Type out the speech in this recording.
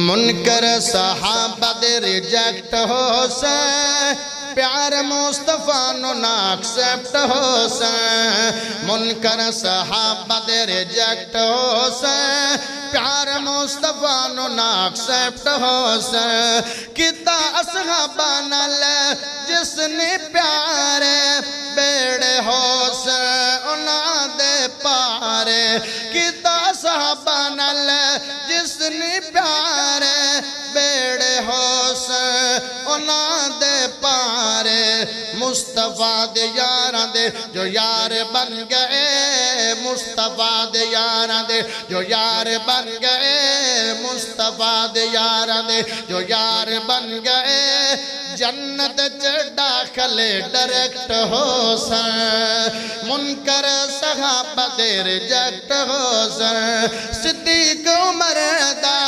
منکر صحابہ دے ریجیکٹ ہو سے پیار مصطفیٰ نو نا ایکسپٹ ہو سے منکر صحابہ دے ریجیکٹ ہو سے پیار مصطفیٰ نو نا ایکسپٹ ہو سے کتا اصحابہ نال جس نے پیارے بیڑے ہو سے انہاں دے پارے کتا صحابہ نال جس نے پیارے بیڑے ہو سے انہاں دے پارے مصطفیٰ دے یاراں دے جو یار بن گئے مصطفیٰ دے یاراں دے جو یار بن گئے مصطفیٰ دے یاراں دے جو یار بن گئے جنت داخلے ڈائریکٹ ہو سن منکر صحابہ دے ریجیکٹ ہو سن صدیق عمر دا